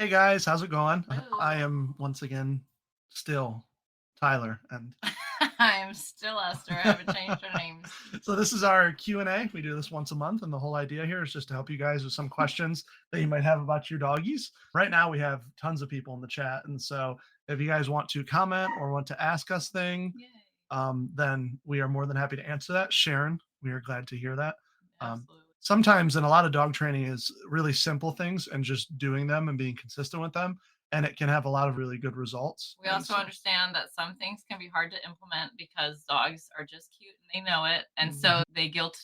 Hey guys, how's it going? I Hello. am once again still Tyler, and I'm still Esther. I haven't changed our names. so this is our Q&A. We do this once a month, and the whole idea here is just to help you guys with some questions that you might have about your doggies. Right now, we have tons of people in the chat, and so if you guys want to comment or want to ask us thing, Yay. then we are more than happy to answer that. Sharon, we are glad to hear that. Um, Absolutely. Sometimes, and a lot of dog training is really simple things and just doing them and being consistent with them, and it can have a lot of really good results. We And also so, understand that some things can be hard to implement because dogs are just cute and they know it. And mhm, so they guilt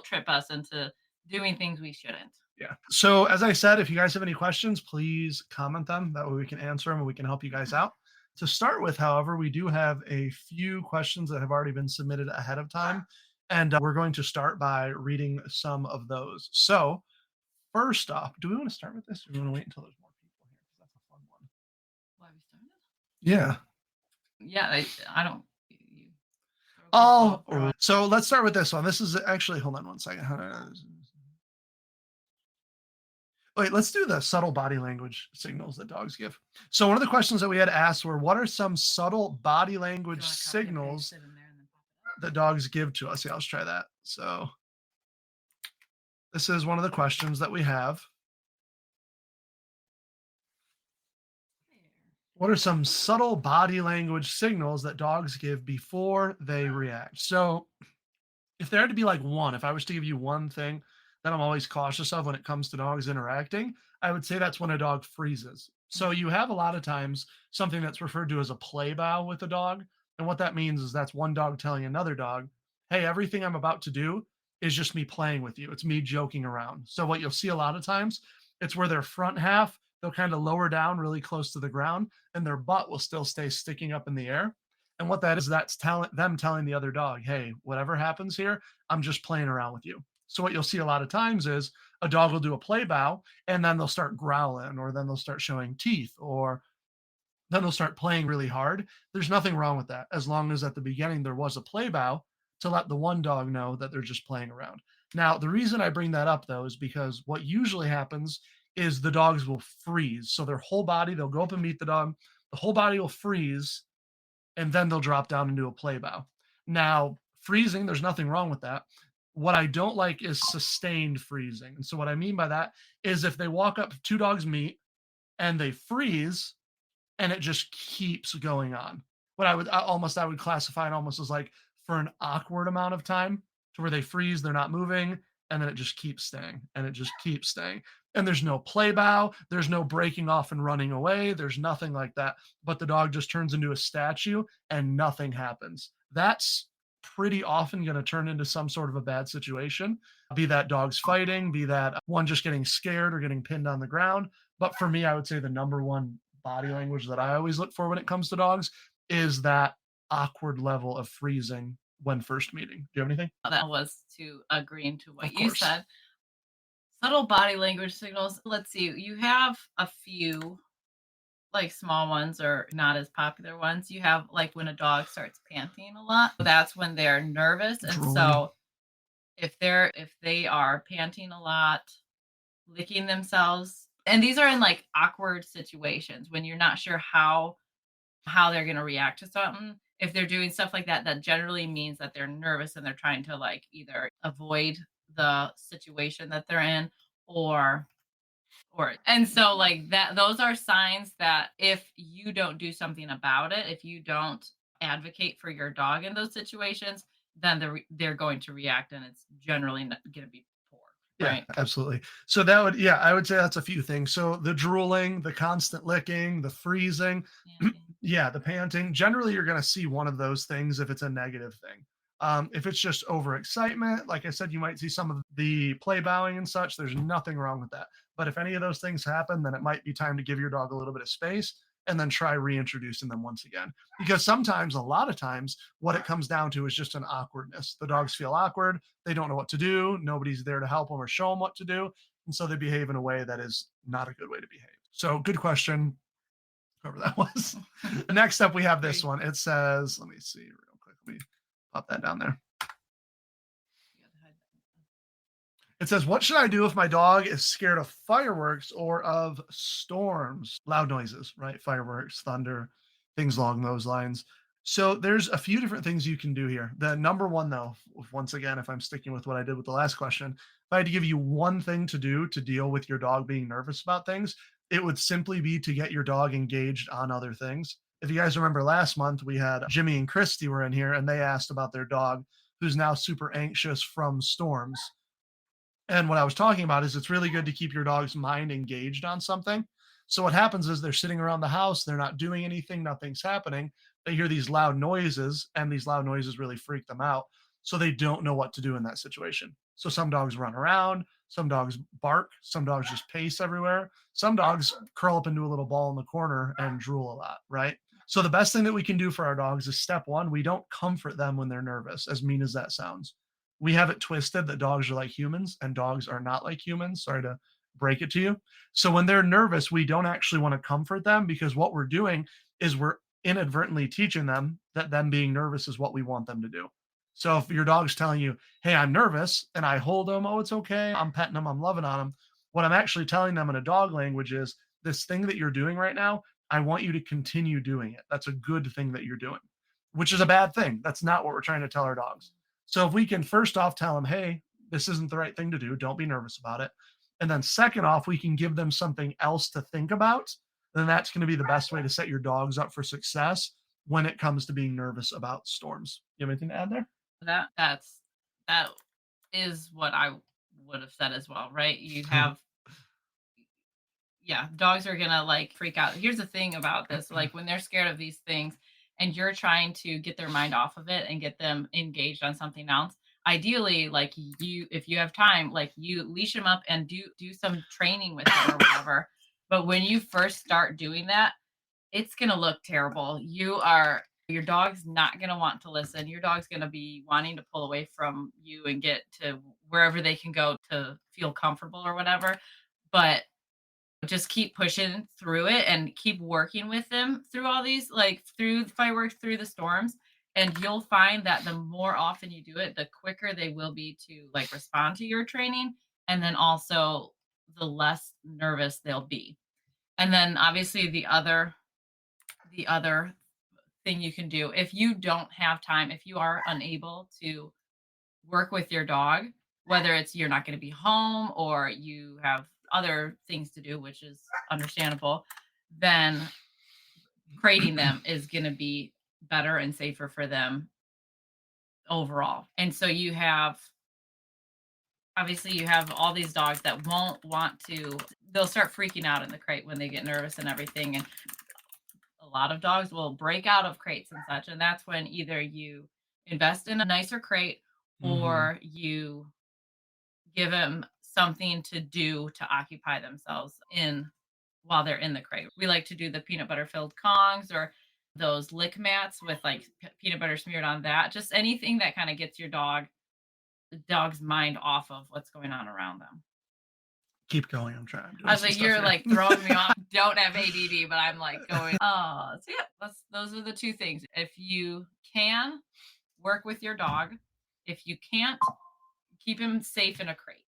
trip us into doing things we shouldn't. yeah. So, as I said, if you guys have any questions, please comment them. That way we can answer them and we can help you guys out. To start with, however, we do have a few questions that have already been submitted ahead of time. And we're going to start by reading some of those. So, first off, do we want to start with this or do we want to wait until there's more people here? Because that's a fun one. Why we started? Yeah. Yeah, I don't. You throw a curveball, Oh, throw it. so let's start with this one. This is actually, hold on one second. Wait, let's do the subtle body language signals that dogs give. So, one of the questions that we had asked were what are some subtle body Do you language want to copy and paste signals it in there and then pop it up? that dogs give to us? Yeah, let's try that. So, this is one of the questions that we have. There. What are some subtle body language signals that dogs give before they react? So, if there had to be like one, if I was to give you one thing that I'm always cautious of when it comes to dogs interacting, I would say that's when a dog freezes. So Mhm. you have a lot of times something that's referred to as a play bow with a dog. And what that means is that's one dog telling another dog, hey, everything I'm about to do is just me playing with you. It's me joking around. So what you'll see a lot of times, it's where their front half, they'll kind of lower down really close to the ground and their butt will still stay sticking up in the air. And what that is, that's them telling the other dog, hey, whatever happens here, I'm just playing around with you. So what you'll see a lot of times is a dog will do a play bow and then they'll start growling or then they'll start showing teeth or then they'll start playing really hard. There's nothing wrong with that as long as at the beginning there was a play bow to let the one dog know that they're just playing around. Now, the reason I bring that up though is because what usually happens is the dogs will freeze. So their whole body, they'll go up and meet the dog, the whole body will freeze and then they'll drop down and do a play bow. Now, freezing, there's nothing wrong with that. What I don't like is sustained freezing. And so, what I mean by that is if they walk up, two dogs meet and they freeze and it just keeps going on. What I would classify it almost as like for an awkward amount of time to where they freeze, they're not moving, and then it just keeps staying and it just keeps staying. And there's no play bow, there's no breaking off and running away, there's nothing like that. But the dog just turns into a statue and nothing happens. That's pretty often going to turn into some sort of a bad situation, be that dogs fighting, be that one just getting scared or getting pinned on the ground. But for me, I would say the number one body language that I always look for when it comes to dogs is that awkward level of freezing when first meeting. Do you have anything? That was to agreeing to what Of you course. said. Subtle body language signals. Let's see. You have a few like small ones or not as popular ones. You have like when a dog starts panting a lot. That's when they're nervous. And Drooling. so if they are panting a lot, licking themselves, and these are in like awkward situations when you're not sure how they're going to react to something. If they're doing stuff like that, that generally means that they're nervous and they're trying to like either avoid the situation that they're in or and so like that those are signs that if you don't do something about it, if you don't advocate for your dog in those situations, then they're going to react and it's generally not going to be poor, Yeah, right? absolutely. So that would, yeah, I would say that's a few things. So the drooling, the constant licking, the freezing, Panting. yeah, the panting. Generally, you're going to see one of those things if it's a negative thing. If it's just overexcitement, like I said, you might see some of the play bowing and such. There's nothing wrong with that. But if any of those things happen, then it might be time to give your dog a little bit of space and then try reintroducing them once again. Because sometimes, a lot of times, what it comes down to is just an awkwardness. The dogs feel awkward, they don't know what to do. Nobody's there to help them or show them what to do. And so they behave in a way that is not a good way to behave. So, good question. Whoever that was. Next up, we have this Very one. It says, let me see real quick. Let me pop that down there. you gotta hide that. It says, what should I do if my dog is scared of fireworks or of storms? Loud noises, right? Fireworks, thunder, things along those lines. So there's a few different things you can do here. The number one, though, once again, if I'm sticking with what I did with the last question, if I had to give you one thing to do to deal with your dog being nervous about things, it would simply be to get your dog engaged on other things. If you guys remember last month, we had Jimmy and Christy were in here and they asked about their dog who's now super anxious from storms. And what I was talking about is it's really good to keep your dog's mind engaged on something. So what happens is they're sitting around the house, they're not doing anything, nothing's happening. They hear these loud noises, and these loud noises really freak them out. So they don't know what to do in that situation. So some dogs run around, some dogs bark, some dogs just pace everywhere. Some dogs curl up into a little ball in the corner and drool a lot, right? So the best thing that we can do for our dogs is step one, we don't comfort them when they're nervous, as mean as that sounds. We have it twisted that dogs are like humans and dogs are not like humans. Sorry to break it to you. So when they're nervous, we don't actually want to comfort them because what we're doing is we're inadvertently teaching them that them being nervous is what we want them to do. So if your dog's telling you, "Hey, I'm nervous," and I hold them, "Oh, it's okay. I'm petting them. I'm loving on them." What I'm actually telling them in a dog language is, "This thing that you're doing right now, I want you to continue doing it. That's a good thing that you're doing," which is a bad thing. That's not what we're trying to tell our dogs. So if we can first off tell them, "Hey, this isn't the right thing to do. Don't be nervous about it." And then second off, we can give them something else to think about, then that's going to be the best way to set your dogs up for success when it comes to being nervous about storms. You have anything to add there? That is what I would have said as well, right? You have, yeah, dogs are gonna like freak out. Here's the thing about this, like when they're scared of these things and you're trying to get their mind off of it and get them engaged on something else, ideally, like you, if you have time, like you leash them up and do some training with them or whatever. But when you first start doing that, it's gonna look terrible. Your dog's not gonna want to listen. Your dog's gonna be wanting to pull away from you and get to wherever they can go to feel comfortable or whatever. But just keep pushing through it and keep working with them through all these, like through the fireworks, through the storms. And you'll find that the more often you do it, the quicker they will be to like respond to your training. And then also the less nervous they'll be. And then obviously the other thing you can do if you don't have time, if you are unable to work with your dog, whether it's you're not going to be home or you have other things to do, which is understandable, then crating them is going to be better and safer for them overall. And so you have obviously you have all these dogs that won't want to, they'll start freaking out in the crate when they get nervous and everything. And a lot of dogs will break out of crates and such. And that's when either you invest in a nicer crate Mm-hmm. or you give them something to do to occupy themselves in while they're in the crate. We like to do the peanut butter filled Kongs or those lick mats with like peanut butter smeared on that. Just anything that kind of gets the dog's mind off of what's going on around them. Keep going. I'm trying. I'm I doing was some like, stuff you're here. like throwing me off. Don't have ADD, but I'm like going, oh, so yeah, those are the two things. If you can work with your dog, if you can't, keep him safe in a crate.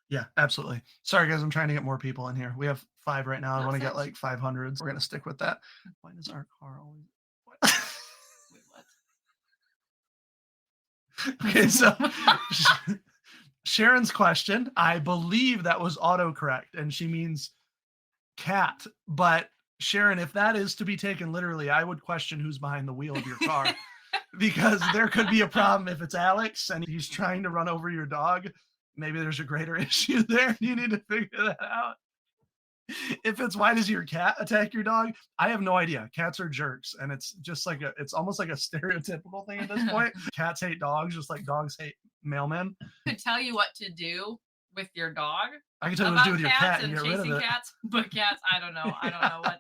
Yeah, absolutely. Sorry, guys. I'm trying to get more people in here. We have 5 right now. I No want to get such. like 500. So we're going to stick with that. Why does our car always. Wait, what? Okay, so Sharon's question, I believe that was autocorrect and she means cat. But Sharon, if that is to be taken literally, I would question who's behind the wheel of your car because there could be a problem if it's Alex and he's trying to run over your dog. Maybe there's a greater issue there. You need to figure that out. If it's why does your cat attack your dog? I have no idea. Cats are jerks, and it's just like it's almost like a stereotypical thing at this point. Cats hate dogs, just like dogs hate mailmen. Could tell you what to do with your dog I can tell you what to do about with your cats cat and and get rid of chasing it. cats, but cats, I don't know. I don't know what.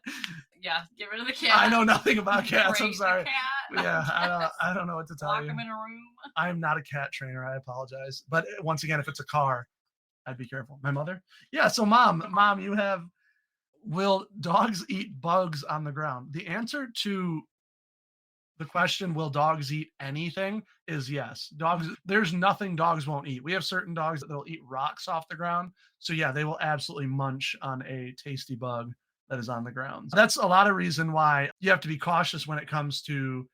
Yeah, get rid of the cat. I know nothing about cats. I'm Break the sorry. cat. Yeah, I don't know what to tell Lock you. him in a room. I am not a cat trainer. I apologize. But once again, if it's a car, I'd be careful. My mother? Yeah. So mom, you have will dogs eat bugs on the ground? The answer to The question, will dogs eat anything, is yes. Dogs, there's nothing dogs won't eat. We have certain dogs that they'll eat rocks off the ground. So yeah, they will absolutely munch on a tasty bug that is on the ground. That's a lot of reason why you have to be cautious when it comes to.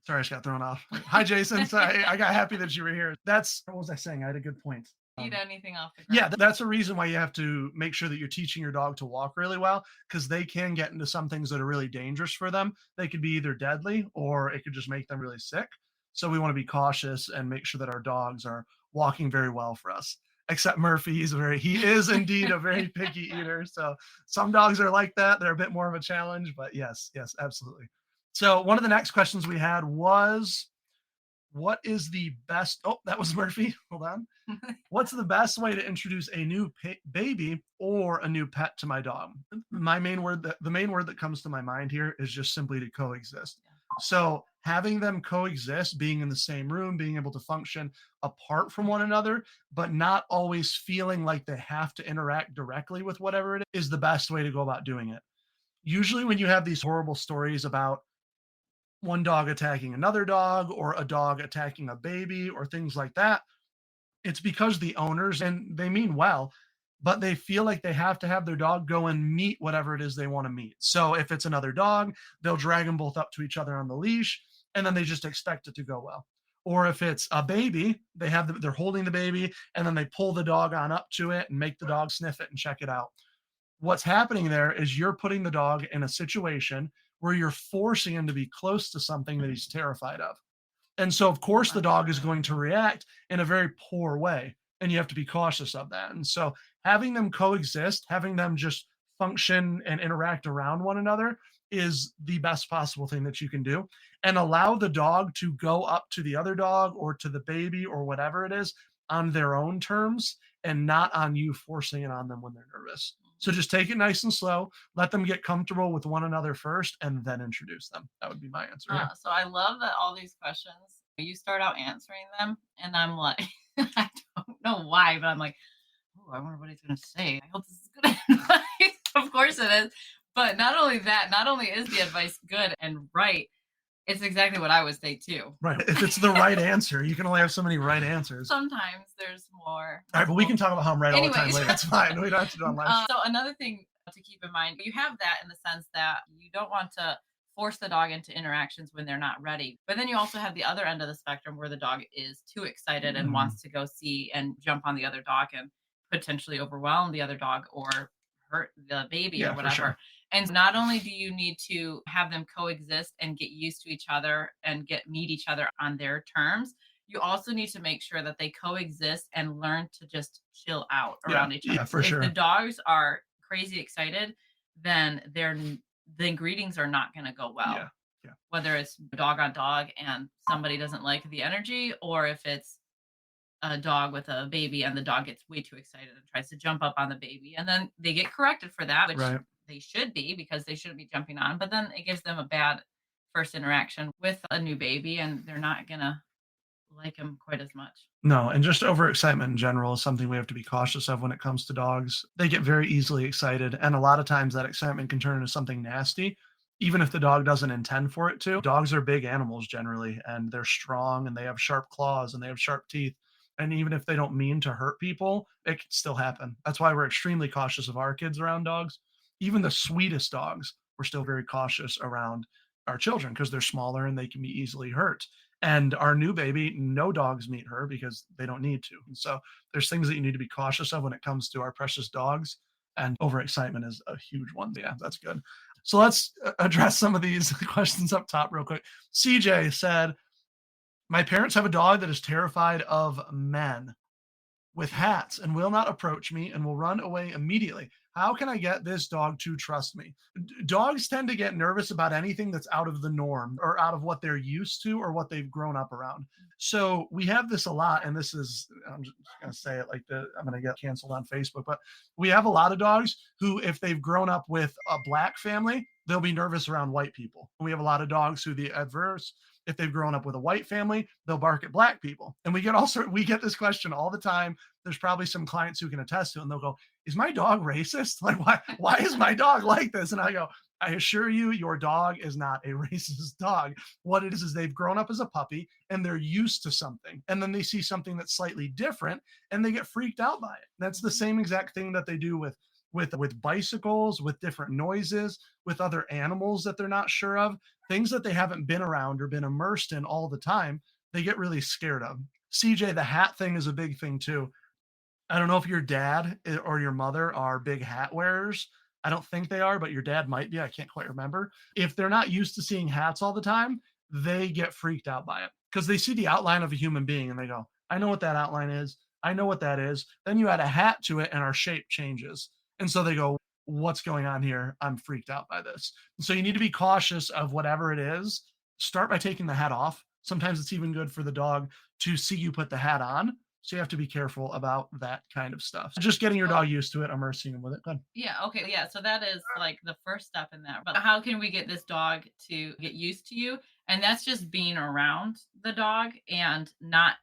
Sorry, I just got thrown off. Hi, Jason. Sorry, I got happy that you were here. That's what was I saying? I had a good point. Eat anything off the Yeah, ground. that's a reason why you have to make sure that you're teaching your dog to walk really well, because they can get into some things that are really dangerous for them. They could be either deadly or it could just make them really sick. So we want to be cautious and make sure that our dogs are walking very well for us. Except Murphy, he is indeed a very picky eater. So some dogs are like that. They're a bit more of a challenge, but yes, yes, absolutely. So one of the next questions we had was, what is the best? Oh, that was Murphy. Hold on. What's the best way to introduce a new baby or a new pet to my dog? My main word, the main word that comes to my mind here is just simply to coexist. So having them coexist, being in the same room, being able to function apart from one another, but not always feeling like they have to interact directly with whatever it is the best way to go about doing it. Usually when you have these horrible stories about one dog attacking another dog or a dog attacking a baby or things like that, it's because the owners, and they mean well, but they feel like they have to have their dog go and meet whatever it is they want to meet. So if it's another dog, they'll drag them both up to each other on the leash, and then they just expect it to go well. Or if it's a baby, they're holding the baby, and then they pull the dog on up to it and make the dog sniff it and check it out. What's happening there is you're putting the dog in a situation where you're forcing him to be close to something that he's terrified of. And so, of course, the dog is going to react in a very poor way. And you have to be cautious of that. And so, having them coexist, having them just function and interact around one another is the best possible thing that you can do. And allow the dog to go up to the other dog or to the baby or whatever it is on their own terms and not on you forcing it on them when they're nervous. So, just take it nice and slow, let them get comfortable with one another first, and then introduce them. That would be my answer. Yeah. So I love that all these questions, you start out answering them, and I'm like, I don't know why, but I'm like, oh, I wonder what he's going to say. I hope this is good advice. Of course it is. But not only that, not only is the advice good and right, it's exactly what I would say too. Right. If it's the right answer, you can only have so many right answers. Sometimes there's more. All right, but we can talk about how I'm right all the time Anyways. later. That's fine. We don't have to do it on live. So another thing to keep in mind, you have that in the sense that you don't want to force the dog into interactions when they're not ready. But then you also have the other end of the spectrum where the dog is too excited and wants to go see and jump on the other dog and potentially overwhelm the other dog or hurt the baby or whatever. Sure. And not only do you need to have them coexist and get used to each other and meet each other on their terms, you also need to make sure that they coexist and learn to just chill out around each other. Yeah, for sure. If the dogs are crazy excited, then the greetings are not going to go well. Yeah. Yeah. Whether it's dog on dog and somebody doesn't like the energy, or if it's a dog with a baby and the dog gets way too excited and tries to jump up on the baby, and then they get corrected for that, which they should be, because they shouldn't be jumping on, but then it gives them a bad first interaction with a new baby and they're not going to like him quite as much. No, and just overexcitement in general is something we have to be cautious of when it comes to dogs. They get very easily excited, and a lot of times that excitement can turn into something nasty, even if the dog doesn't intend for it to. Dogs are big animals generally, and they're strong, and they have sharp claws, and they have sharp teeth. And even if they don't mean to hurt people, it can still happen. That's why we're extremely cautious of our kids around dogs. Even the sweetest dogs, we're still very cautious around our children because they're smaller and they can be easily hurt. And our new baby, no dogs meet her because they don't need to. And so there's things that you need to be cautious of when it comes to our precious dogs. And overexcitement is a huge one. Yeah, that's good. So let's address some of these questions up top real quick. CJ said, my parents have a dog that is terrified of men with hats and will not approach me and will run away immediately. How can I get this dog to trust me? Dogs tend to get nervous about anything that's out of the norm or out of what they're used to or what they've grown up around. So we have this a lot, and this is, I'm just going to say it like this, I'm going to get canceled on Facebook, but we have a lot of dogs who, if they've grown up with a black family, they'll be nervous around white people. We have a lot of dogs who the adverse, if they've grown up with a white family, they'll bark at black people. And we get this question all the time. There's probably some clients who can attest to it, and they'll go, is my dog racist? Like, why is my dog like this? And I go, I assure you, your dog is not a racist dog. What it is they've grown up as a puppy and they're used to something. And then they see something that's slightly different and they get freaked out by it. That's the Mhm. same exact thing that they do with bicycles, with different noises, with other animals that they're not sure of, things that they haven't been around or been immersed in all the time. They get really scared of. CJ, the hat thing is a big thing too. I don't know if your dad or your mother are big hat wearers. I don't think they are, but your dad might be. I can't quite remember. If they're not used to seeing hats all the time, they get freaked out by it because they see the outline of a human being and they go, I know what that outline is. I know what that is. Then you add a hat to it and our shape changes. And so they go, what's going on here? I'm freaked out by this. So you need to be cautious of whatever it is. Start by taking the hat off. Sometimes it's even good for the dog to see you put the hat on, so you have to be careful about that kind of stuff. Just getting your So dog used to it, immersing him with it. Good. yeah, okay, yeah, so that is, like, the first step in that, but how can we get this dog to get used to you? And that's just being around the dog and not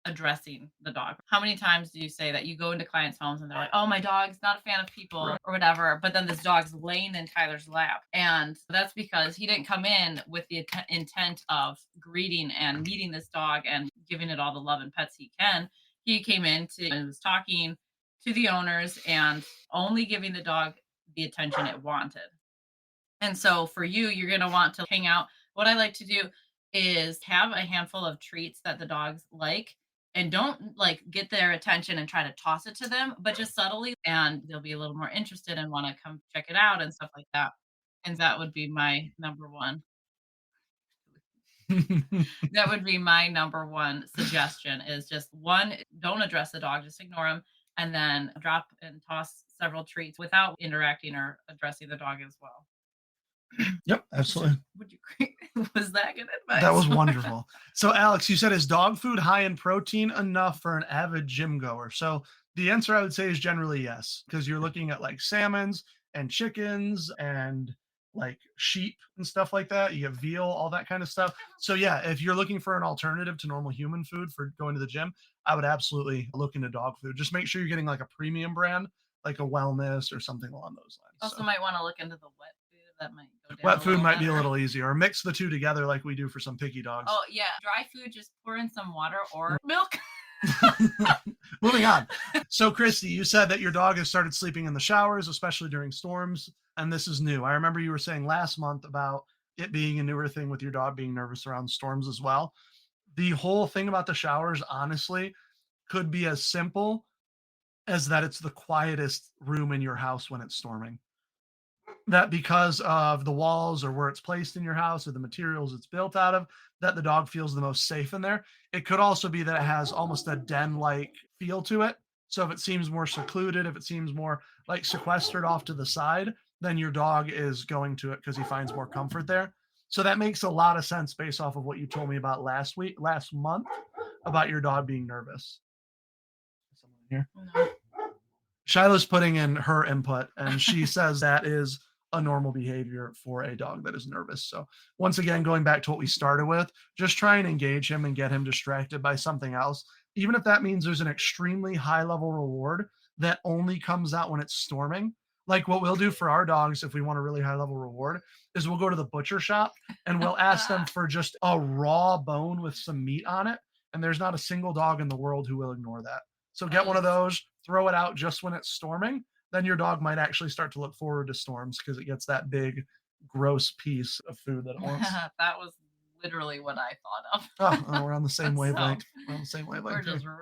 addressing the dog. How many times do you say that you go into clients' homes and they're like, "Oh, my dog's not a fan of people," Right. or whatever, but then this dog's laying in Tyler's lap, and that's because he didn't come in with the intent of greeting and meeting this dog and giving it all the love and pets he can. He came in to and was talking to the owners and only giving the dog the attention it wanted. And so for you, you're going to want to hang out. What I like to do is have a handful of treats that the dogs like, and don't like get their attention and try to toss it to them, but just subtly, and they'll be a little more interested and want to come check it out and stuff like that. And that would be my number one. That would be my number one suggestion is just one, don't address the dog, just ignore him, and then drop and toss several treats without interacting or addressing the dog as well. Yep, So absolutely. would you agree? Was that good That advice? was wonderful. So, Alex, you said, is dog food high in protein enough for an avid gym goer? So, the answer I would say is generally yes, because you're looking at like salmons and chickens and like sheep and stuff like that. You have veal, all that kind of stuff. So, yeah, if you're looking for an alternative to normal human food for going to the gym, I would absolutely look into dog food. Just make sure you're getting like a premium brand, like a wellness or something along those lines. Also So, might wanna look into the wet food, that might go down wet a food little might be a better. little easier, or mix the two together like we do for some picky dogs. Oh, yeah, dry food, just pour in some water or milk. Moving on. So, Christy, you said that your dog has started sleeping in the showers, especially during storms, and this is new. I remember you were saying last month about it being a newer thing with your dog being nervous around storms as well. The whole thing about the showers, honestly, could be as simple as that it's the quietest room in your house when it's storming, that because of the walls or where it's placed in your house or the materials it's built out of, that the dog feels the most safe in there. It could also be that it has almost a den like feel to it. So if it seems more secluded, if it seems more like sequestered off to the side, then your dog is going to it because he finds more comfort there. So that makes a lot of sense based off of what you told me about last month, about your dog being nervous. Someone here. No. Shiloh's putting in her input, and she says that is a normal behavior for a dog that is nervous. So, once again, going back to what we started with, just try and engage him and get him distracted by something else, even if that means there's an extremely high level reward that only comes out when it's storming. Like what we'll do for our dogs, if we want a really high level reward, is we'll go to the butcher shop and we'll ask them for just a raw bone with some meat on it. And there's not a single dog in the world who will ignore that. So That get one of is those, throw it out just when it's storming. Then your dog might actually start to look forward to storms because it gets that big, gross piece of food that it wants. that was literally what I thought of. Oh, we're on the same So, wavelength. We're on the same we're wavelength here. just really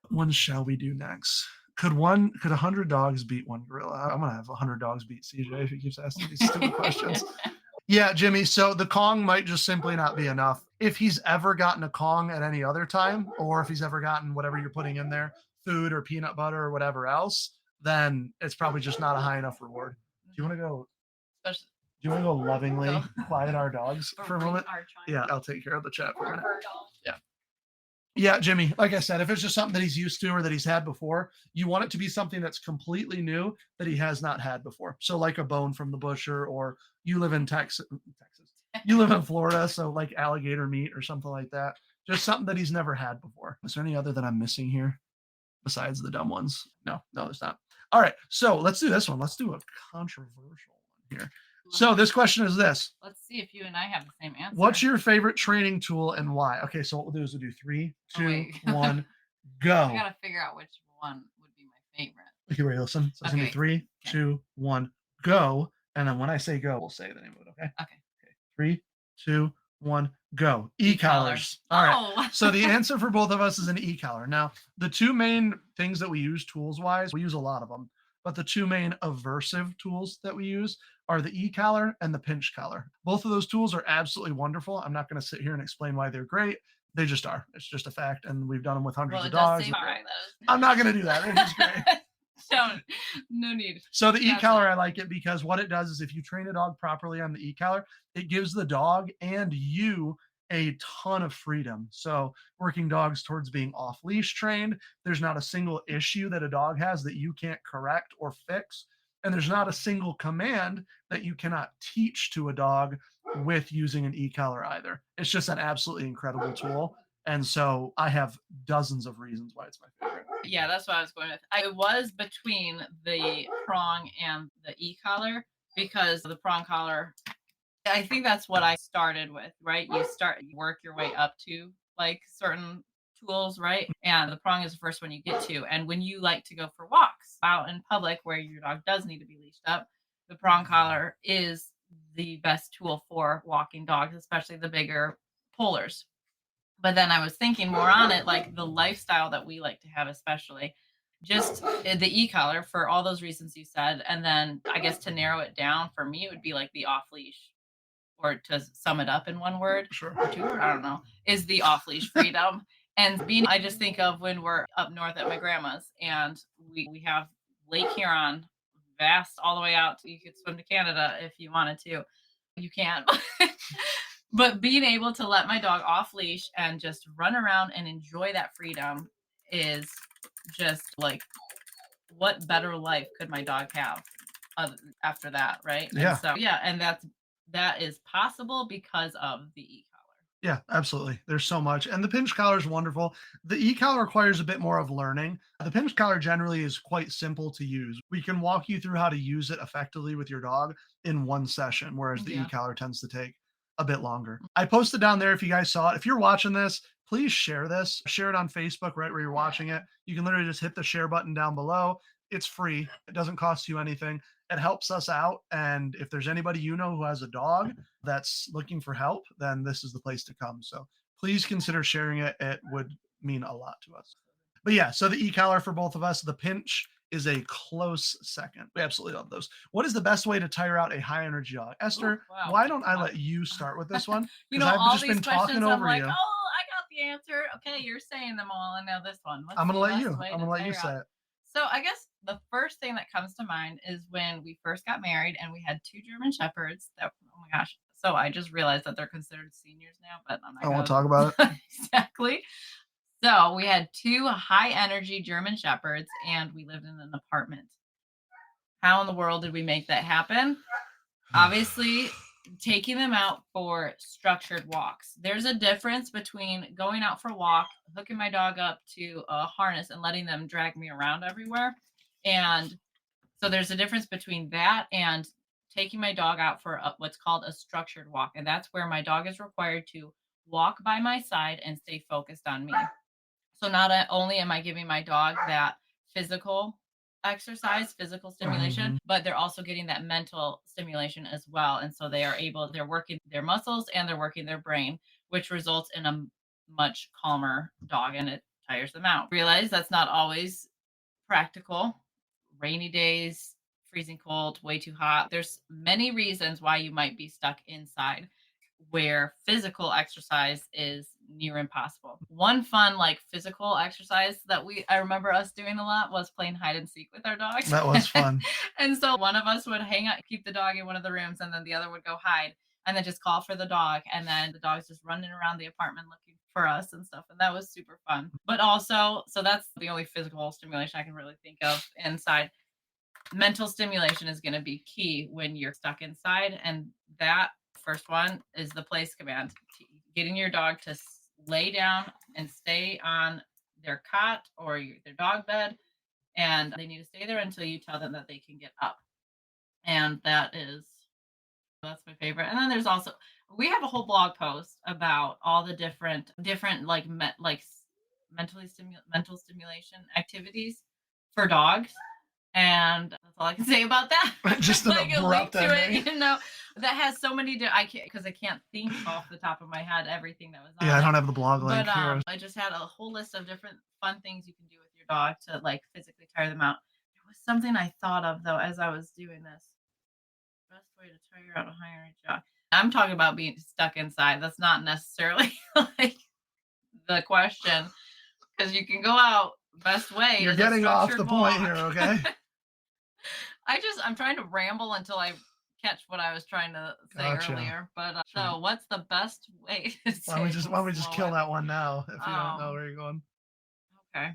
What shall we do next? Could 100 dogs beat one gorilla? I'm gonna have 100 dogs beat CJ if he keeps asking these stupid questions. going. Yeah, Jimmy. So the Kong might just simply not be enough. If he's ever gotten a Kong at any other time, or if he's ever gotten whatever you're putting in there, food or peanut butter or whatever else, then it's probably just not a high enough reward. Do you want to go? Especially Do you want to go lovingly go quiet our dogs for a moment? our child. Yeah, I'll take care of the chat for a minute. Our dog. Yeah. Yeah, Jimmy, like I said, if it's just something that he's used to or that he's had before, you want it to be something that's completely new that he has not had before. So, like a bone from the butcher, or you live in Texas, you live in Florida, so like alligator meat or something like that. Just something that he's never had before. Is there any other that I'm missing here besides the dumb ones? No, there's not. All right, so let's do this one. Let's do a controversial one here. So this question is this. Let's see if you and I have the same answer. What's your favorite training tool and why? Okay, so what we'll do is we'll do 3, 2, Oh, 1, I go. gotta figure out which one would be my favorite. Okay, ready, listen. So it's gonna be Okay. 3, 2, 1, go. And then when I say go, we'll say the name of it, okay? Okay. 3, 2, 1, go. E-collar. E-collars. All right. Oh. So the answer for both of us is an e-collar. Now, the two main things that we use tools wise, we use a lot of them, but the two main aversive tools that we use are the e-collar and the pinch collar. Both of those tools are absolutely wonderful. I'm not going to sit here and explain why they're great. They just are. It's just a fact, and we've done them with hundreds Well, of it does dogs. say right, though. I'm not going to do that. They're just great. Don't. No need. So the That's e-collar, it. I like it because what it does is if you train a dog properly on the e-collar, it gives the dog and you a ton of freedom. So working dogs towards being off leash trained, there's not a single issue that a dog has that you can't correct or fix. And there's not a single command that you cannot teach to a dog with using an e-collar either. It's just an absolutely incredible tool. And so I have dozens of reasons why it's my favorite. Yeah, that's what I was going with. I was between the prong and the e-collar because the prong collar, I think that's what I started with, right? You work your way up to like certain tools, right? And the prong is the first one you get to. And when you like to go for walks out in public where your dog does need to be leashed up, the prong collar is the best tool for walking dogs, especially the bigger pullers. But then I was thinking more on it, like the lifestyle that we like to have, especially just the e-collar for all those reasons you said. And then I guess to narrow it down for me, it would be like the off leash, or to sum it up in one word, Sure. or two, I don't know, is the off leash freedom. And being, I just think of when we're up north at my grandma's and we have Lake Huron, vast all the way out. You could swim to Canada if you wanted to. You can't. But being able to let my dog off leash and just run around and enjoy that freedom is just like, what better life could my dog have after that, right? Yeah. And so yeah, and that is possible because of the e-collar. Yeah, absolutely. There's so much. And the pinch collar is wonderful. The e-collar requires a bit more of learning. The pinch collar generally is quite simple to use. We can walk you through how to use it effectively with your dog in one session, whereas the Yeah. e-collar tends to take a bit longer. I posted down there if you guys saw it. If you're watching this, please share this. Share it on Facebook right where you're watching it. You can literally just hit the share button down below. It's free. It doesn't cost you anything. It helps us out. And if there's anybody you know who has a dog that's looking for help, then this is the place to come. So please consider sharing it. It would mean a lot to us. But yeah, so the e-collar for both of us, the pinch is a close second. We absolutely love those. What is the best way to tire out a high energy dog? Esther, wow. why don't I let you start with this one? You know, Because I've all just these been questions, talking I'm over like, you. oh, I got the answer. Okay, you're saying them all, and now this one. What's I'm gonna the let best you. way I'm to gonna let you tire say out? it. So I guess the first thing that comes to mind is when we first got married and we had 2 German Shepherds that, oh my gosh. So I just realized that they're considered seniors now, but I'm not I won't gonna talk about it. exactly. So we had 2 high energy German Shepherds and we lived in an apartment. How in the world did we make that happen? Obviously, taking them out for structured walks. There's a difference between going out for a walk, hooking my dog up to a harness and letting them drag me around everywhere. And so there's a difference between that and taking my dog out for what's called a structured walk. And that's where my dog is required to walk by my side and stay focused on me. So not only am I giving my dog that physical exercise, physical stimulation, but they're also getting that mental stimulation as well. And so they're working their muscles and they're working their brain, which results in a much calmer dog and it tires them out. Realize that's not always practical. Rainy days, freezing cold, way too hot. There's many reasons why you might be stuck inside where physical exercise is near impossible. One fun like physical exercise that I remember us doing a lot was playing hide and seek with our dogs. That was fun. And so one of us would hang out, keep the dog in one of the rooms, and then the other would go hide and then just call for the dog. And then the dog's just running around the apartment looking for us and stuff. And that was super fun. But also, so that's the only physical stimulation I can really think of inside. Mental stimulation is going to be key when you're stuck inside. And that first one is the place command, getting your dog to lay down and stay on their cot or their dog bed. And they need to stay there until you tell them that they can get up. And that is That's my favorite. And then there's also we have a whole blog post about all the different like mental stimulation activities for dogs. And that's all I can say about that. Just an Like a link abrupt to ending. it, that has so many. I can't because I can't think off the top of my head everything that was Yeah, on I it. don't have the blog But link here. I just had a whole list of different fun things you can do with your dog to like physically tire them out. There was something I thought of though as I was doing this. Best way to tire out a higher job. I'm talking about being stuck inside. That's not necessarily like the question because you can go out. Best way You're is a getting off the structured point walk. here, okay? I'm trying to ramble until I catch what I was trying to say Gotcha. earlier. But Sure. so what's the best way to Why don't we just slow kill it? that one now if you don't know Um, where you're going? okay.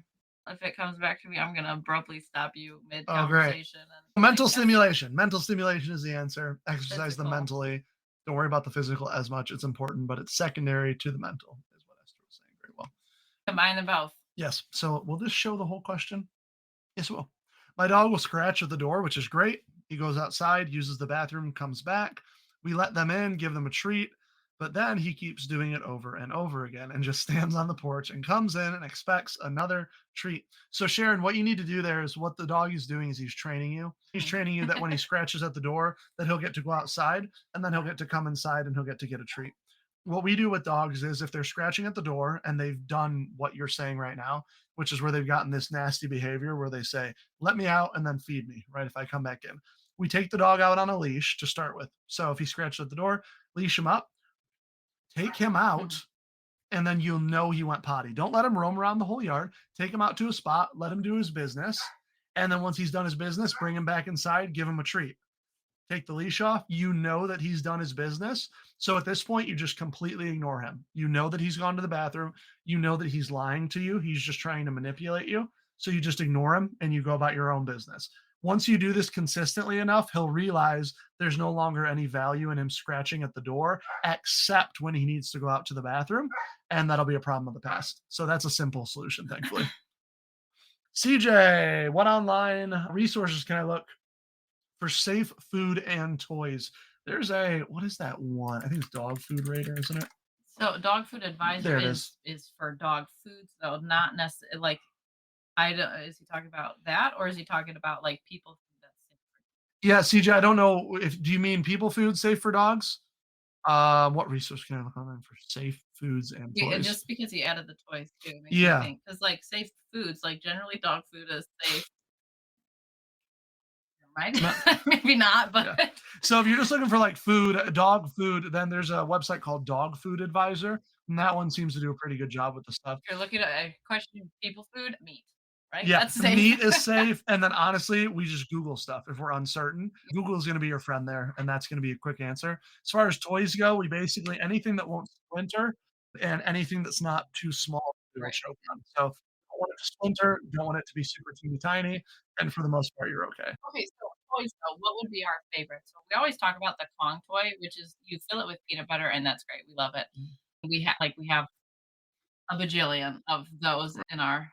If it comes back to me, I'm gonna abruptly stop you mid Oh, great. conversation and like Mental guess stimulation. Mental stimulation is the answer. Exercise them physical. mentally. Don't worry about the physical as much. It's important, but it's secondary to the mental, is what Esther was saying very well. Combine them both. Yes. So will this show the whole question? Yes, it will. My dog will scratch at the door, which is great. He goes outside, uses the bathroom, comes back. We let them in, give them a treat, but then he keeps doing it over and over again and just stands on the porch and comes in and expects another treat. So, Sharon, what you need to do there is what the dog is doing is he's training you. He's Mm. training you that when he scratches at the door, that he'll get to go outside and then he'll get to come inside and he'll get to get a treat. What we do with dogs is if they're scratching at the door and they've done what you're saying right now, which is where they've gotten this nasty behavior where they say, let me out and then feed me, right? If I come back in, we take the dog out on a leash to start with. So if he scratches at the door, leash him up, take him out, and then you'll know he went potty. Don't let him roam around the whole yard. Take him out to a spot, let him do his business. And then once he's done his business, bring him back inside, give him a treat. Take the leash off, you know that he's done his business. So at this point, you just completely ignore him. You know that he's gone to the bathroom. You know that he's lying to you. He's just trying to manipulate you. So you just ignore him and you go about your own business. Once you do this consistently enough, he'll realize there's no longer any value in him scratching at the door, except when he needs to go out to the bathroom. And that'll be a problem of the past. So that's a simple solution, thankfully. CJ, what online resources can I look for safe food and toys? There's what is that one? I think it's Dog Food Radar, isn't it? So dog food advisor There it is. is for dog foods though, not necessarily like I don't, is he talking about that or is he talking about like people food that's safe for Yeah, CJ, I don't know if do you mean people food safe for dogs? What resource can I look online for safe foods and yeah, toys? just because he added the toys too makes me Yeah, think because like safe foods, like generally dog food is safe, right? not Maybe not, but yeah. So if you're just looking for like food, dog food, then there's a website called Dog Food Advisor, and that one seems to do a pretty good job with the stuff. if you're looking at a question people food, meat, right? Yeah, That's safe. meat is safe, and then honestly, we just Google stuff if we're uncertain. Google is gonna be your friend there, and that's gonna be a quick answer. As far as toys go, we basically anything that won't splinter and anything that's not too small, we will Right. choke on. So, don't want it to splinter, don't want it to be super teeny tiny, and for the most part, you're okay. Okay, so toys though, what would be our favorite? So we always talk about the Kong toy, which is you fill it with peanut butter and that's great. We love it. We have a bajillion of those in our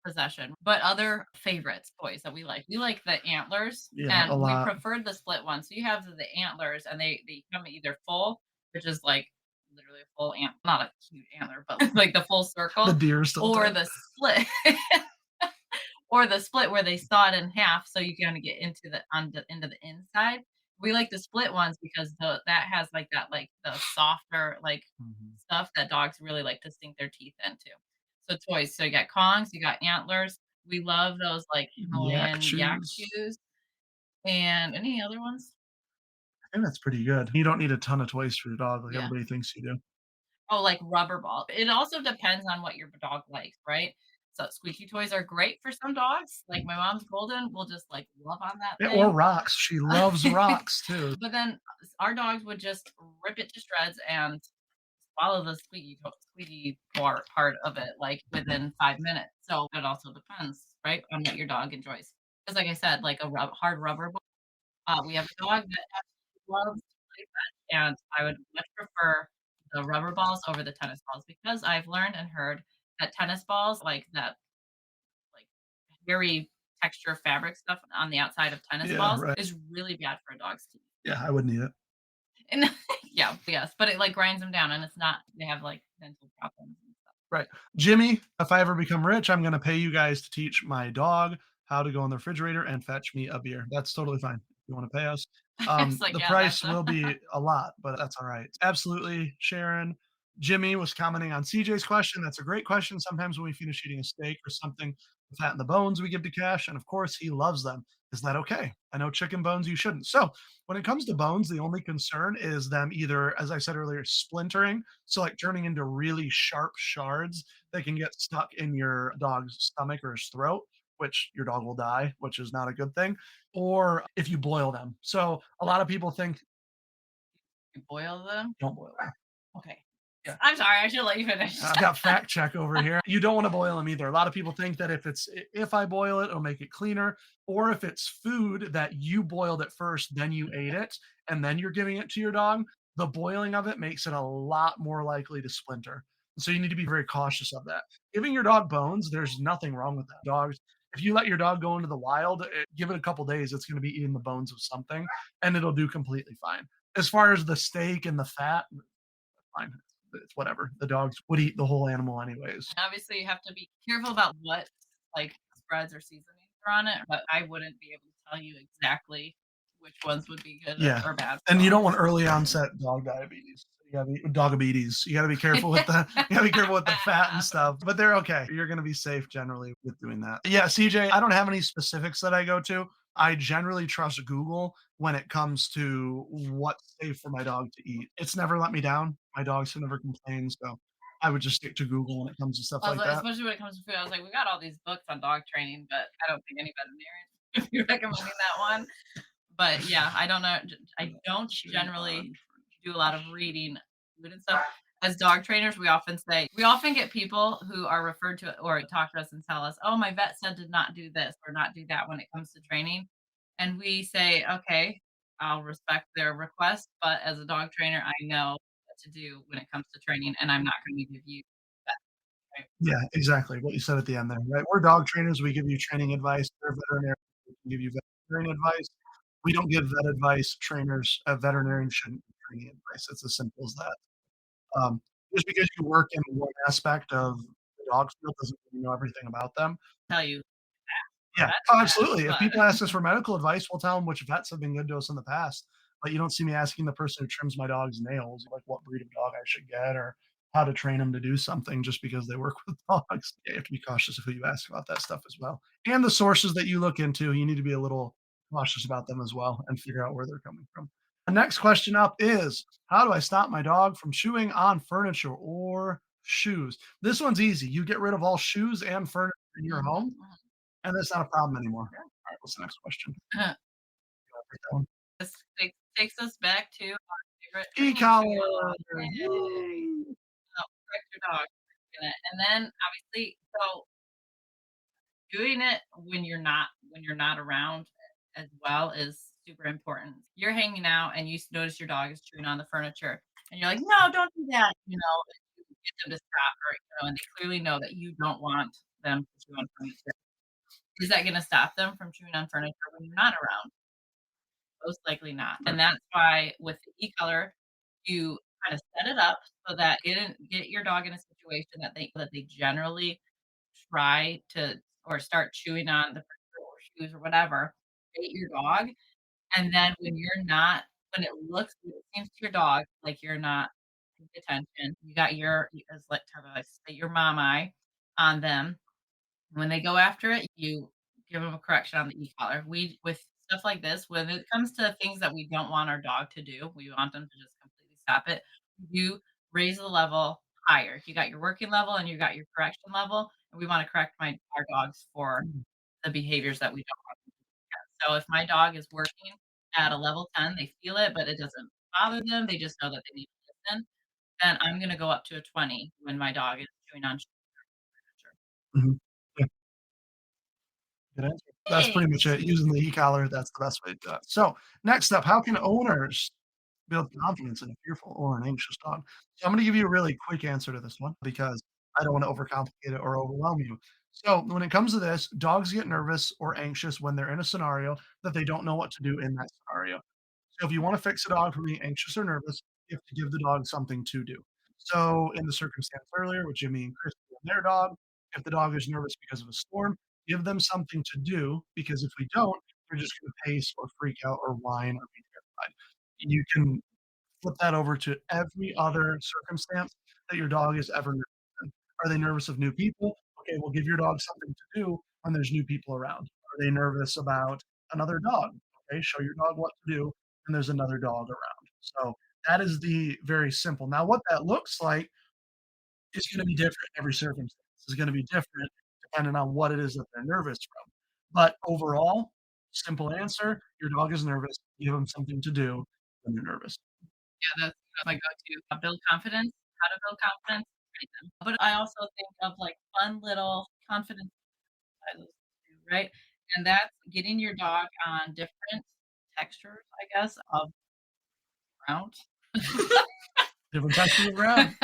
possession. But other favorites toys that we like. We like the antlers Yeah, a and we lot. preferred the split one. So you have the antlers and they come either full, which is like literally a full ant, not a cute antler, but like the full The circle, deer still or type. the split. Or the split where they saw it in half so you kinda get into the inside. We like the split ones because that has like that like the softer like Mhm. stuff that dogs really like to sink their teeth into. So toys, so you got Kongs, you got antlers. We love those like Yak Himalayan yak chews. chews and any other ones? I think that's pretty good. You don't need a ton of toys for your dog like Yeah. everybody thinks you do. Oh, like rubber ball. It also depends on what your dog likes, right? So squeaky toys are great for some dogs. Like my mom's golden will just like love on that Yeah, or thing. rocks. She loves rocks too. But then our dogs would just rip it to shreds and swallow the squeaky part of it, like, within 5 minutes. So it also depends, right, on what your dog enjoys. Because, like I said, like a hard rubber ball, we have a dog that absolutely loves to play fetch, and I would much prefer the rubber balls over the tennis balls because I've learned and heard that tennis balls, like that, like, very texture fabric stuff on the outside of tennis Yeah, balls right. is really bad for a dog's teeth. Yeah, I wouldn't eat it. And yeah, yes, but it, like, grinds them down, and it's not they have, like, dental problems and stuff. Right. Jimmy, if I ever become rich, I'm gonna pay you guys to teach my dog how to go in the refrigerator and fetch me a beer. That's totally fine. If you wanna pay us. It's like, The yeah, that's price a will be a lot, but that's all right. Absolutely, Sharon. Jimmy was commenting on CJ's question. That's a great question. Sometimes when we finish eating a steak or something, the fat and the bones we give to Cash, and of course, he loves them. Is that okay? I know chicken bones you shouldn't. So, when it comes to bones, the only concern is them either, as I said earlier, splintering, so like turning into really sharp shards that can get stuck in your dog's stomach or his throat, which your dog will die, which is not a good thing, or if you boil them. So a lot of people think You boil them? don't boil them. Okay. Yeah. I'm sorry, I should let you finish. I got fact check over here. You don't want to boil them either. A lot of people think that if I boil it, it'll make it cleaner, or if it's food that you boiled it first, then you ate it, and then you're giving it to your dog, the boiling of it makes it a lot more likely to splinter. So you need to be very cautious of that. Giving your dog bones, there's nothing wrong with that. Dogs, if you let your dog go into the wild, give it a couple days, it's going to be eating the bones of something, and it'll do completely fine. As far as the steak and the fat, fine. It's whatever. The dogs would eat the whole animal anyways. And obviously, you have to be careful about what, like, spreads or seasonings are on it, but I wouldn't be able to tell you exactly which ones would be good Yeah. or bad for And you don't dogs. want early onset dog diabetes. You gotta be dogabetes. You gotta be careful with the you gotta be careful with the fat and stuff, but they're okay. You're gonna be safe generally with doing that. Yeah, CJ, I don't have any specifics that I go to. I generally trust Google when it comes to what's safe for my dog to eat. It's never let me down. My dogs have never complained, so I would just stick to Google when it comes to stuff I was like like, that. especially when it comes to food, I was like, we got all these books on dog training, but I don't think any veterinarian would be recommending that one. But yeah, I don't know. I don't generally do a lot of reading food and stuff. As dog trainers, we often get people who are referred to or talk to us and tell us, "Oh, my vet said to not do this or not do that when it comes to training." And we say, "Okay, I'll respect their request, but as a dog trainer, I know what to do when it comes to training, and I'm not going to give you that." Right? Yeah, exactly what you said at the end there, right? We're dog trainers, we give you training advice. We're veterinarians, we can give you veterinarian advice. We don't give vet advice. Trainers, veterinarians shouldn't give training advice. It's as simple as that. Um, just because you work in one aspect of the dog field doesn't mean you know everything about them. Tell you Yeah. that's Oh, bad, absolutely. If but people ask us for medical advice, we'll tell them which vets have been good to us in the past. But you don't see me asking the person who trims my dog's nails, like what breed of dog I should get or how to train them to do something just because they work with dogs. Yeah, you have to be cautious of who you ask about that stuff as well. And the sources that you look into, you need to be a little cautious about them as well and figure out where they're coming from. The next question up is, how do I stop my dog from chewing on furniture or shoes? This one's easy. You get rid of all shoes and furniture in your mhm, home mhm. and that's not a problem anymore. Alright, what's the next question? Take that one. This takes us back to our favorite training tool. E-collar. Yay. Woo. Correct your dog. And then obviously, so doing it when you're not around as well is super important. You're hanging out and you notice your dog is chewing on the furniture, and you're like, "No, don't do that," you get them to stop, or and they clearly know that you don't want them to chew on furniture. Is that gonna stop them from chewing on furniture when you're not around? Most likely not, Right. and that's why with the e-collar, you kinda set it up so that you didn't get your dog in a situation that they generally try to or start chewing on the furniture or shoes or whatever, bait your dog, and then when it looks when it seems to your dog like you're not paying attention, you got your as like how do I say, your mom eye on them. When they go after it, you give them a correction on the e-collar. We with stuff like this, when it comes to things that we don't want our dog to do, we want them to just completely stop it. You raise the level higher. You got your working level and you got your correction level, and we wanna correct our dogs for Mhm. the behaviors that we don't want them to do. So if my dog is working at a level 10, they feel it, but it doesn't bother them, they just know that they need to listen, then I'm gonna go up to a 20 when my dog is chewing on furniture. Mhm. Yeah, good answer. That's pretty much Thanks. it. Using the e-collar, that's the best way to do it. So, next up, how can owners build confidence in a fearful or an anxious dog? So, I'm gonna give you a really quick answer to this one because I don't wanna overcomplicate it or overwhelm you. So, when it comes to this, dogs get nervous or anxious when they're in a scenario that they don't know what to do in that scenario. So if you want to fix a dog from being anxious or nervous, you have to give the dog something to do. So in the circumstance earlier with Jimmy and Christy and their dog, if the dog is nervous because of a storm, give them something to do because if we don't, they're just going to pace or freak out or whine or be terrified. You can flip that over to every other circumstance that your dog is ever nervous in. Are they nervous of new people? Okay, well, give your dog something to do when there's new people around. Are they nervous about another dog? Okay, show your dog what to do when there's another dog around. So that is the very simple. Now, what that looks like is going to be different in every circumstance. It's going to be different depending on what it is that they're nervous from. But overall, simple answer: your dog is nervous. Give them something to do when they're nervous. Yeah, that's my go-to. Build confidence, how to build confidence, train them. But I also think of, like, fun little confidence exercises too, right? And that's getting your dog on different textures, I guess, of ground. Different textures of ground.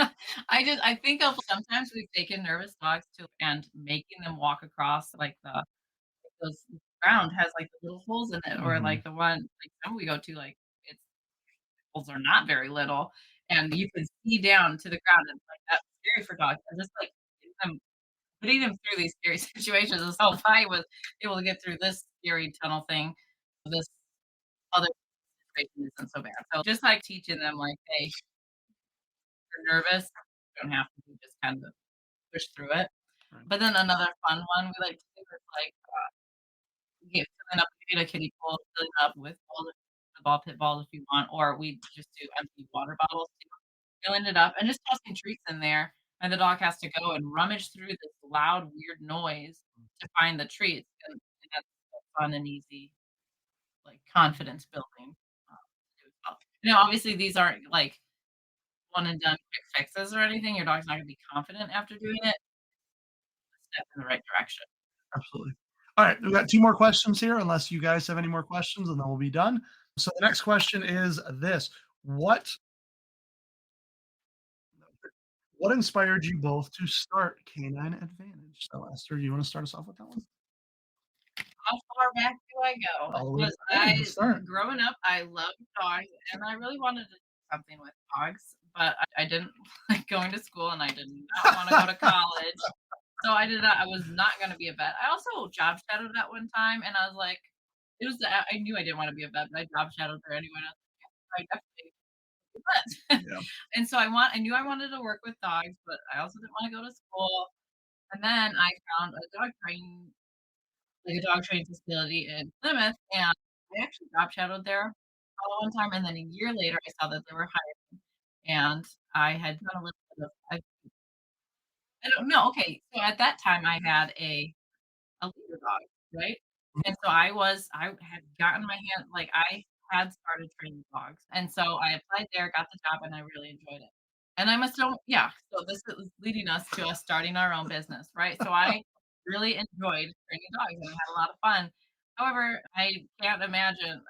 I think of sometimes we've taken nervous dogs to and making them walk across, like, those ground has, like, the little holes in it, or, Mhm. like, the one like, some we go to, like, it's holes are not very little, and you can see down to the ground, and, like, that's scary for dogs, and just, like, getting them putting them through these scary situations is how I was able to get through this scary tunnel thing, this other situation isn't so bad. So just, like, teaching them, like, "Hey, you're nervous, you don't have to, you just kind of push through it." Right. But then another fun one we like to do is, like, get filling up we get a kiddie pool, filling up with all the ball pit balls if you want, or we just do empty water bottles too, filling it up and just tossing treats in there, and the dog has to go and rummage through this loud, weird noise to find the treats, and that's fun and easy, like, confidence building, to do as well. Obviously, these aren't, like, one and done quick fixes or anything, your dog's not gonna be confident after doing it, a step in the right direction. Absolutely. All right, we've got 2 more questions here, unless you guys have any more questions, and then we'll be done. So the next question is this: What what inspired you both to start Canine Advantage? So, Esther, do you wanna start us off with that one? How far back do I go? All the way to Was the beginning, let's start. growing up, I loved dogs, and I really wanted to do something with dogs, but I didn't like going to school, and I did not wanna go to college, so I was not gonna be a vet. I also job shadowed at one time, and I was like it was I knew I didn't wanna be a vet, but I job shadowed there anyway, and I definitely be a vet. Yeah. And so I knew I wanted to work with dogs, but I also didn't wanna go to school, and then I found a dog training like a dog training facility in Plymouth, and I actually job shadowed there, one time, and then a year later, I saw that they were hiring, and I had done a little bit of I don't know, okay, so at that time, I had a leader dog, right? And so I had gotten my hand like, I had started training dogs, and so I applied there, got the job, and I really enjoyed it. And I'm still yeah, so this is leading us to us starting our own business, right? So I really enjoyed training dogs, and I had a lot of fun. However, I can't imagine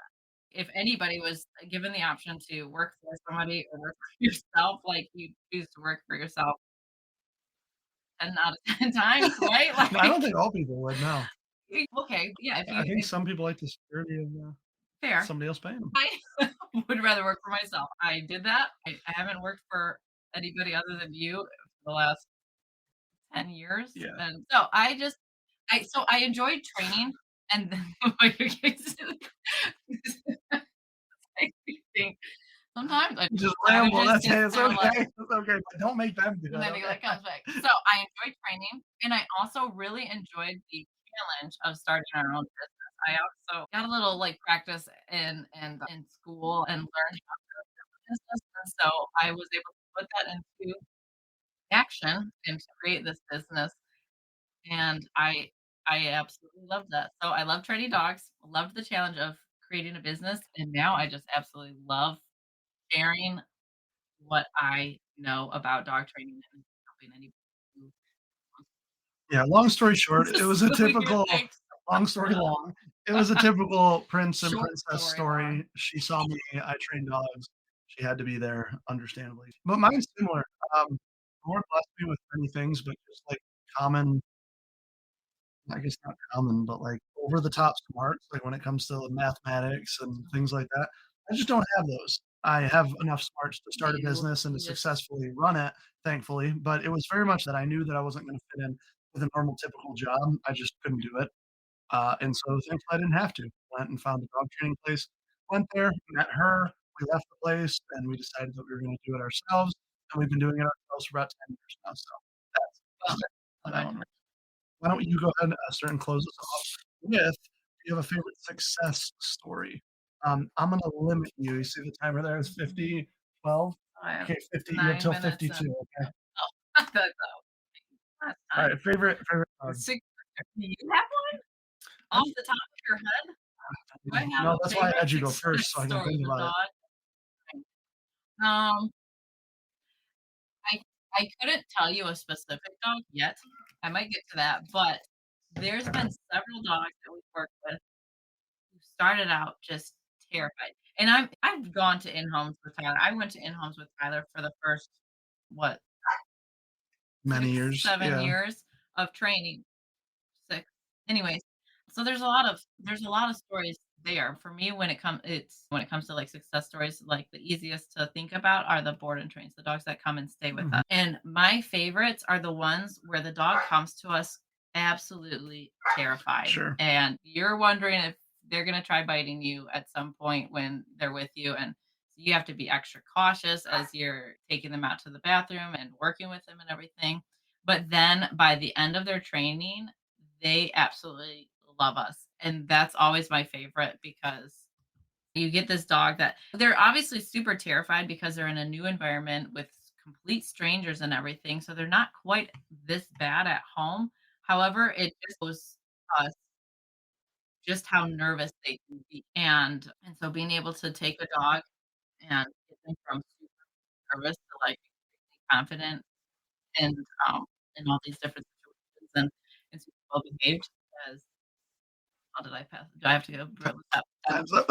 if anybody was given the option to work for somebody or work for yourself, like, you choose to work for yourself 10 out of 10 times, right? No, I don't Like, think all people would, no. okay, yeah, I think some people like the security of, fair. somebody else paying them. I would rather work for myself. I did that. I haven't worked for anybody other than you for the last 10 years, Yeah. and so I enjoyed training, and then like, it's makes me think sometimes I You just I would ramble, just that's sit hey, it's there okay, like it's okay, but don't make them do and it, then it, okay? like, comes back. So, I enjoyed training, and I also really enjoyed the challenge of starting our own business. I also got a little, like, practice in school and learned how to build a business, and so I was able to put that into action and to create this business, and I absolutely loved that. So, I love training dogs, loved the challenge of creating a business, and now I just absolutely love sharing what I know about dog training and helping anybody who Yeah, long story short, wants it to was a silly typical thanks. long story long, it was a typical prince and Short princess story long. story. She saw me, I trained dogs. She had to be there, understandably. But mine's similar. The Lord blessed me with many things, but just, like, common I guess not common, but, like, over the top smarts, like, when it comes to mathematics and things like that. I just don't have those. I have enough smarts to start a You business and to you just successfully run it, thankfully, but it was very much that I knew that I wasn't gonna fit in with a normal typical job. I just couldn't do it. And so thankfully I didn't have to. Went and found a dog training place, went there, met her, we left the place, and we decided that we were gonna do it ourselves, and we've been doing it ourselves for about 10 years now, so that's well, on that good. one. Why don't you go ahead, Esther, and close us off with, do you have a favorite success story? I'm gonna limit you. You see the timer there is 50, 12. I have Okay, 50, you have 9 till minutes and 52, okay? oh, that's last time. Alright, favorite dog. Six do you have one I off the top of your head? Do I have no, a that's why I favorite had you go success first so I can story think with a about it. dog? Um, I I couldn't tell you a specific dog yet. I might get to that, but there's been several dogs that we've worked with who started out just terrified. And I've gone to in-homes with Tyler. I went to in-homes with Tyler for the first, what, Many 6, years, 7 yeah. years of training. 6. Anyways, so there's a lot of stories there. For me, when it comes to, like, success stories, like, the easiest to think about are the board and trains, the dogs that come and stay with Mhm, us. And my favorites are the ones where the dog comes to us absolutely terrified, sure. and you're wondering if they're gonna try biting you at some point when they're with you, and so you have to be extra cautious as you're taking them out to the bathroom and working with them and everything. But then by the end of their training, they absolutely love us, and that's always my favorite because you get this dog that they're obviously super terrified because they're in a new environment with complete strangers and everything, so they're not quite this bad at home. However, it just shows us just how nervous they can be, and so being able to take a dog and get them from super nervous to, like, confident and, in all these different situations and super well behaved as how did I pass? Do I have to go Ti with that? time's up.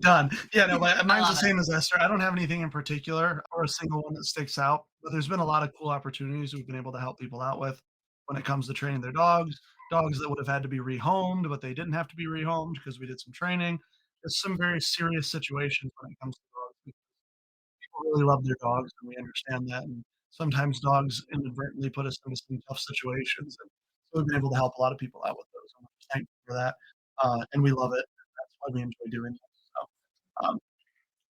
Done. Yeah, no, I mine's the love it. same as Esther. I don't have anything in particular or a single one that sticks out, but there's been a lot of cool opportunities we've been able to help people out with when it comes to training their dogs, dogs that would have had to be rehomed, but they didn't have to be rehomed because we did some training. There's some very serious situations when it comes to dogs. People really love their dogs, and we understand that, and sometimes dogs inadvertently put us into some tough situations, and so we've been able to help a lot of people out with those, and we're just thankful for that, and we love it. That's why we enjoy doing it. So,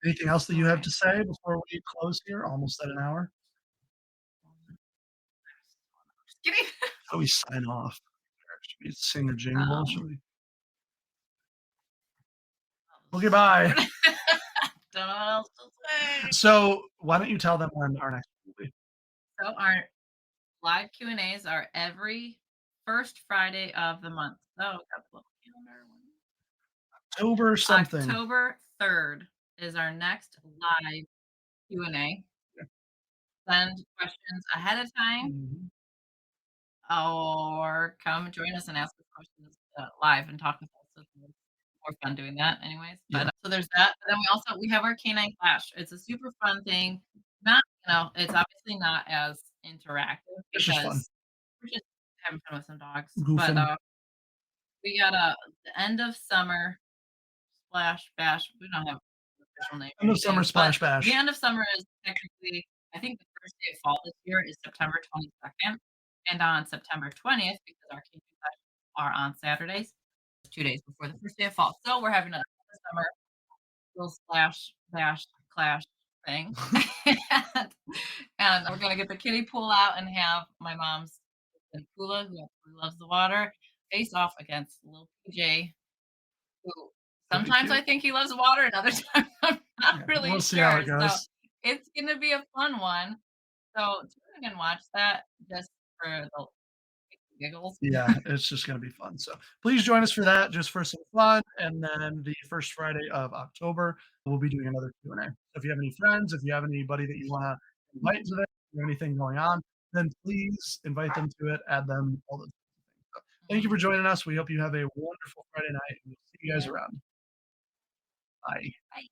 anything else that you have Alright. to say before we close here? Almost at an hour. Just kidding. How do we sign off? Should we sing or jingle? Um, Should we? Okay, let's see bye. what don't know what else to say. So, why don't you tell them when our next one will be? So our live Q&As are every first Friday of the month. So got the little calendar. October something. October 3rd is our next live Q&A. Send questions ahead of time Mhm. or come join us and ask us questions, live and talk with us. It's more fun doing that anyways, but, Yeah, so there's that, and then we have our canine clash. It's a super fun thing. Not it's obviously not as interactive it's just fun. because we're just having fun with some dogs, but, Goofing. we got, the end of summer splash bash. We don't have an official name or End of summer anything, but splash the bash. end of summer is technically I think the first day of fall this year is September 22nd, and on September 20th, because our K2 classes are on Saturdays, 2 days before the first day of fall. So we're having a summer little splash bash clash thing. And we're gonna get the kiddie pool out and have my mom's and Kula, who absolutely loves the water, face off against little PJ, who That'd be sometimes I cute. think he loves water and other times I'm not Yeah, really we'll see how sure. it So goes. it's gonna be a fun one. So tune in and watch that just for the giggles. Yeah, it's just gonna be fun, so please join us for that, just for some fun, and then the first Friday of October, we'll be doing another Q&A. So if you have any friends, if you have anybody that you wanna invite to this or anything going on, then please invite them to it, add them, all those things. So, thank you for Mhm. joining us. We hope you have a wonderful Friday night, and we'll see you guys Yeah. around. Bye. Bye.